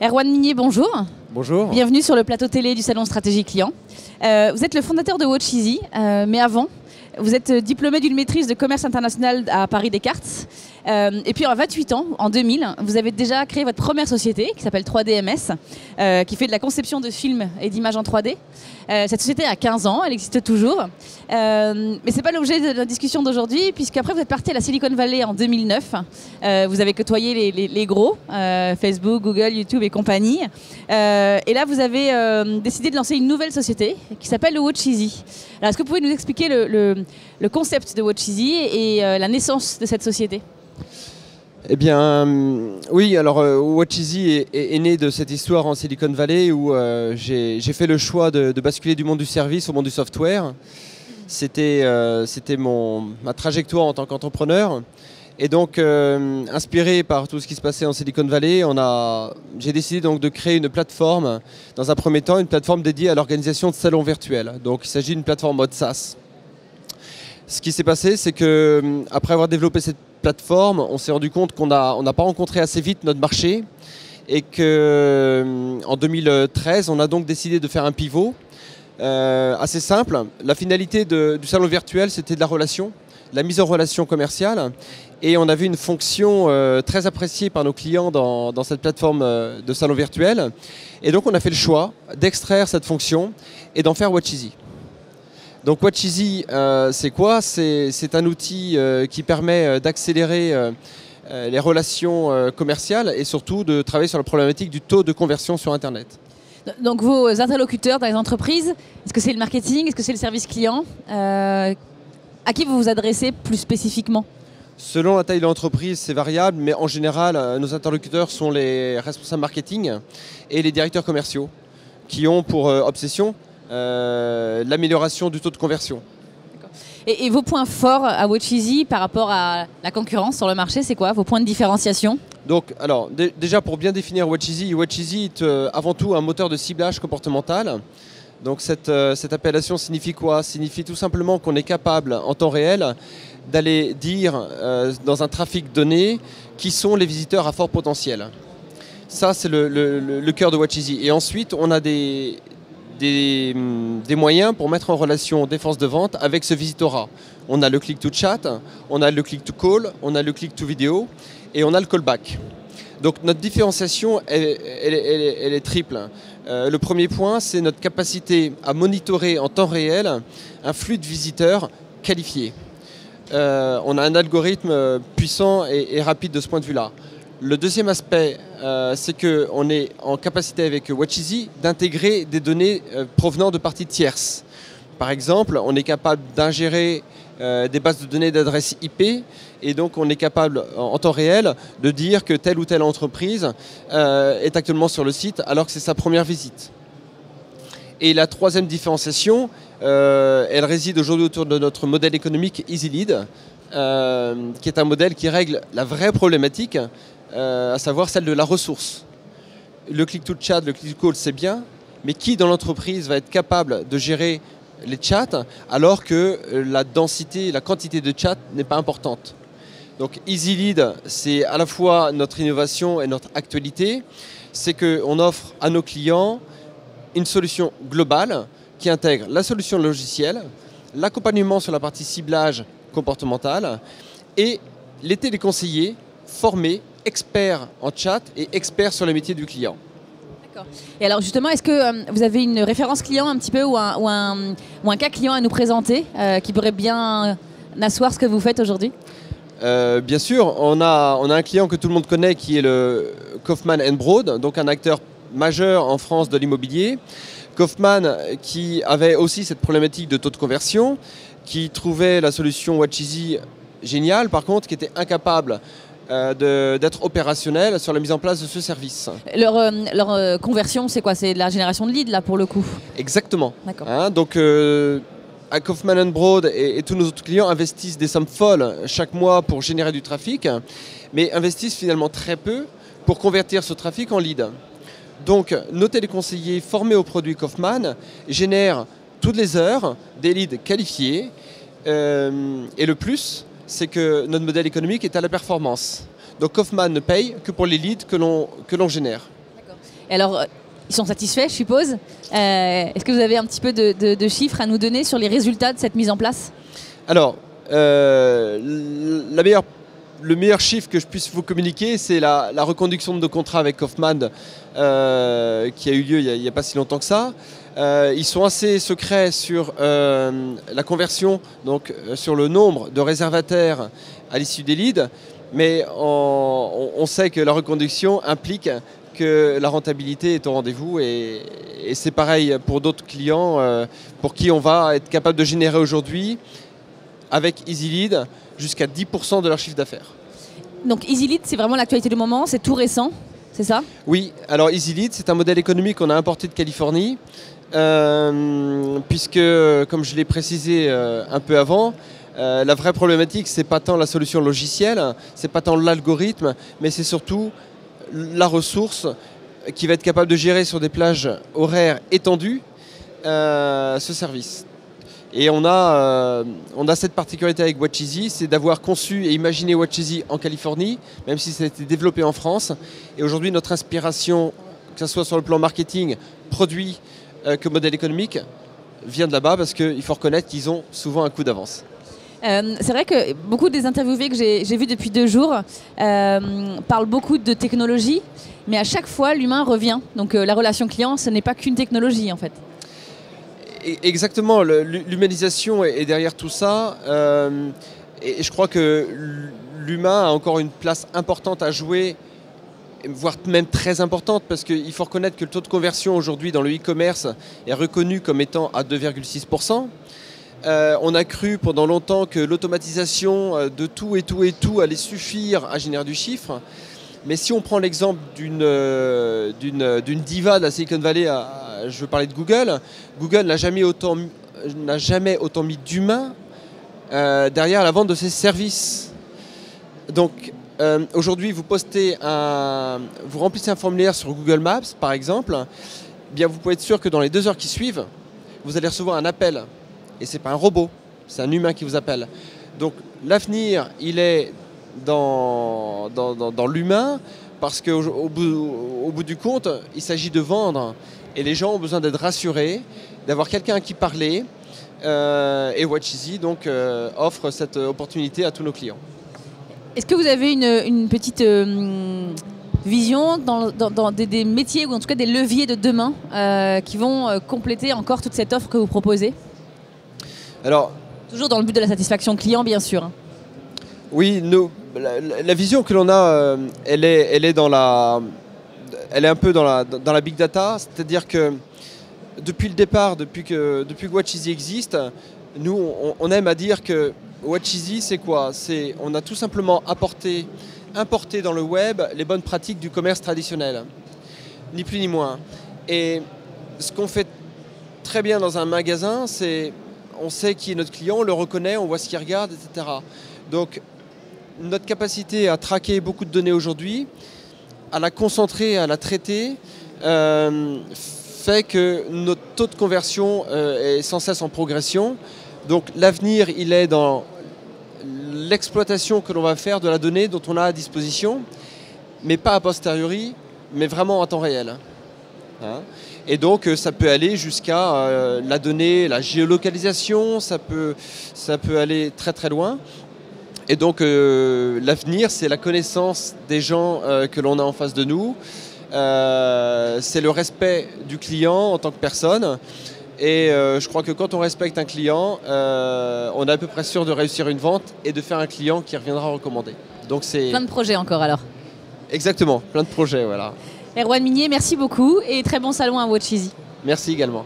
Erwan Minier, bonjour. Bonjour. Bienvenue sur le plateau télé du Salon Stratégie Client. Vous êtes le fondateur de WatchEasy, mais avant, vous êtes diplômé d'une maîtrise de commerce international à Paris Descartes. Et puis à 28 ans, en 2000, vous avez déjà créé votre première société qui s'appelle 3DMS, qui fait de la conception de films et d'images en 3D. Cette société a 15 ans, elle existe toujours. Mais ce n'est pas l'objet de la discussion d'aujourd'hui, puisqu'après vous êtes parti à la Silicon Valley en 2009. Vous avez côtoyé les gros, Facebook, Google, YouTube et compagnie. Et là, vous avez décidé de lancer une nouvelle société qui s'appelle WatchEasy. Alors, est-ce que vous pouvez nous expliquer le concept de WatchEasy et la naissance de cette société ? Eh bien, oui, alors WatchEasy est né de cette histoire en Silicon Valley où j'ai fait le choix de basculer du monde du service au monde du software. C'était ma trajectoire en tant qu'entrepreneur. Et donc, inspiré par tout ce qui se passait en Silicon Valley, j'ai décidé donc de créer une plateforme, dans un premier temps, une plateforme dédiée à l'organisation de salons virtuels. Donc, il s'agit d'une plateforme mode SaaS. Ce qui s'est passé, c'est qu'après avoir développé cette plateforme, on s'est rendu compte qu'on n'a pas rencontré assez vite notre marché et qu'en 2013, on a donc décidé de faire un pivot assez simple. La finalité du salon virtuel, c'était de la relation, la mise en relation commerciale, et on avait une fonction très appréciée par nos clients dans cette plateforme de salon virtuel. Et donc on a fait le choix d'extraire cette fonction et d'en faire WatchEasy. Donc WatchEasy, c'est quoi ? C'est un outil qui permet d'accélérer les relations commerciales et surtout de travailler sur la problématique du taux de conversion sur Internet. Donc vos interlocuteurs dans les entreprises, est-ce que c'est le marketing, est-ce que c'est le service client ? À qui vous vous adressez plus spécifiquement ? Selon la taille de l'entreprise, c'est variable, mais en général, nos interlocuteurs sont les responsables marketing et les directeurs commerciaux qui ont pour obsession l'amélioration du taux de conversion. Et vos points forts à WatchEasy par rapport à la concurrence sur le marché, c'est quoi vos points de différenciation ? Donc, alors, déjà pour bien définir WatchEasy est avant tout un moteur de ciblage comportemental. Donc cette appellation signifie quoi ? Signifie tout simplement qu'on est capable en temps réel d'aller dire dans un trafic donné qui sont les visiteurs à fort potentiel. Ça, c'est le cœur de WatchEasy. Et ensuite, on a des moyens pour mettre en relation des forces de vente avec ce visitorat. On a le click to chat, on a le click to call, on a le click to vidéo et on a le callback. Donc notre différenciation, elle est triple. Le premier point, c'est notre capacité à monitorer en temps réel un flux de visiteurs qualifiés. On a un algorithme puissant et rapide de ce point de vue-là. Le deuxième aspect, c'est qu'on est en capacité avec WatchEasy d'intégrer des données provenant de parties tierces. Par exemple, on est capable d'ingérer des bases de données d'adresses IP et donc on est capable en temps réel de dire que telle ou telle entreprise est actuellement sur le site alors que c'est sa première visite. Et la troisième différenciation, elle réside aujourd'hui autour de notre modèle économique EasyLead, qui est un modèle qui règle la vraie problématique, à savoir celle de la ressource. Le click-to-chat, le click-to-call, c'est bien, mais qui dans l'entreprise va être capable de gérer les chats alors que la densité, la quantité de chats n'est pas importante. Donc EasyLead, c'est à la fois notre innovation et notre actualité, c'est qu'on offre à nos clients une solution globale qui intègre la solution logicielle, l'accompagnement sur la partie ciblage comportemental et les téléconseillers formés, experts en chat et experts sur le métier du client. D'accord. Et alors justement, est-ce que vous avez une référence client un petit peu ou un cas client à nous présenter qui pourrait bien asseoir ce que vous faites aujourd'hui ? Bien sûr, on a un client que tout le monde connaît qui est le Kaufmann & Broad, donc un acteur majeur en France de l'immobilier. Kaufmann qui avait aussi cette problématique de taux de conversion, qui trouvait la solution WatchEasy géniale, par contre qui était incapable d'être opérationnel sur la mise en place de ce service. Leur conversion, c'est quoi ? C'est de la génération de leads là pour le coup ? Exactement. D'accord. Donc à Kaufmann & Broad et tous nos autres clients investissent des sommes folles chaque mois pour générer du trafic, mais investissent finalement très peu pour convertir ce trafic en lead. Donc nos téléconseillers formés au produit Kaufmann génèrent toutes les heures des leads qualifiés et le plus, c'est que notre modèle économique est à la performance. Donc Kaufmann ne paye que pour les leads que l'on génère. Et alors, ils sont satisfaits, je suppose. Est-ce que vous avez un petit peu de chiffres à nous donner sur les résultats de cette mise en place? Alors, le meilleur chiffre que je puisse vous communiquer, c'est la reconduction de nos contrats avec Kaufman qui a eu lieu il n'y a pas si longtemps que ça. Ils sont assez secrets sur la conversion, donc sur le nombre de réservataires à l'issue des leads, mais on sait que la reconduction implique que la rentabilité est au rendez-vous et c'est pareil pour d'autres clients pour qui on va être capable de générer aujourd'hui avec EasyLead jusqu'à 10% de leur chiffre d'affaires. Donc EasyLead, c'est vraiment l'actualité du moment, c'est tout récent, c'est ça? Oui, alors EasyLead, c'est un modèle économique qu'on a importé de Californie, puisque, comme je l'ai précisé un peu avant, la vraie problématique, c'est pas tant la solution logicielle, c'est pas tant l'algorithme, mais c'est surtout la ressource qui va être capable de gérer sur des plages horaires étendues ce service. Et on a cette particularité avec WatchEasy, c'est d'avoir conçu et imaginé WatchEasy en Californie, même si ça a été développé en France. Et aujourd'hui, notre inspiration, que ce soit sur le plan marketing, produit que modèle économique, vient de là-bas parce qu'il faut reconnaître qu'ils ont souvent un coup d'avance. C'est vrai que beaucoup des interviewés que j'ai vus depuis 2 jours parlent beaucoup de technologie, mais à chaque fois, l'humain revient. Donc la relation client, ce n'est pas qu'une technologie en fait. Exactement, l'humanisation est derrière tout ça et je crois que l'humain a encore une place importante à jouer, voire même très importante, parce qu'il faut reconnaître que le taux de conversion aujourd'hui dans le e-commerce est reconnu comme étant à 2,6%. On a cru pendant longtemps que l'automatisation de tout allait suffire à générer du chiffre. Mais si on prend l'exemple d'une diva de la Silicon Valley, je veux parler de Google, Google n'a jamais autant mis d'humains derrière la vente de ses services. Donc aujourd'hui, vous remplissez un formulaire sur Google Maps, par exemple, eh bien vous pouvez être sûr que dans les 2 heures qui suivent, vous allez recevoir un appel. Et ce n'est pas un robot, c'est un humain qui vous appelle. Donc l'avenir, il est dans l'humain, parce qu'au bout du compte, il s'agit de vendre. Et les gens ont besoin d'être rassurés, d'avoir quelqu'un à qui parler. Et WatchEasy donc, offre cette opportunité à tous nos clients. Est-ce que vous avez une petite vision dans des métiers, ou en tout cas des leviers de demain qui vont compléter encore toute cette offre que vous proposez? Alors, toujours dans le but de la satisfaction client, bien sûr. Oui, la vision que l'on a, elle est un peu dans la big data, c'est-à-dire que depuis le départ, depuis que WatchEasy existe, nous on aime à dire que WatchEasy c'est quoi? On a tout simplement importé dans le web les bonnes pratiques du commerce traditionnel, ni plus ni moins. Et ce qu'on fait très bien dans un magasin, c'est on sait qui est notre client, on le reconnaît, on voit ce qu'il regarde, etc. Donc notre capacité à traquer beaucoup de données aujourd'hui, à la concentrer, à la traiter, fait que notre taux de conversion est sans cesse en progression. Donc l'avenir, il est dans l'exploitation que l'on va faire de la donnée dont on a à disposition, mais pas a posteriori, mais vraiment en temps réel. Et donc ça peut aller jusqu'à la donnée, la géolocalisation, ça peut aller très très loin. Et donc l'avenir, c'est la connaissance des gens que l'on a en face de nous, c'est le respect du client en tant que personne. Et je crois que quand on respecte un client, on est à peu près sûr de réussir une vente et de faire un client qui reviendra recommander. Donc c'est plein de projets encore alors. Exactement, plein de projets, voilà. Erwan Minier, merci beaucoup et très bon salon à WatchEasy. Merci également.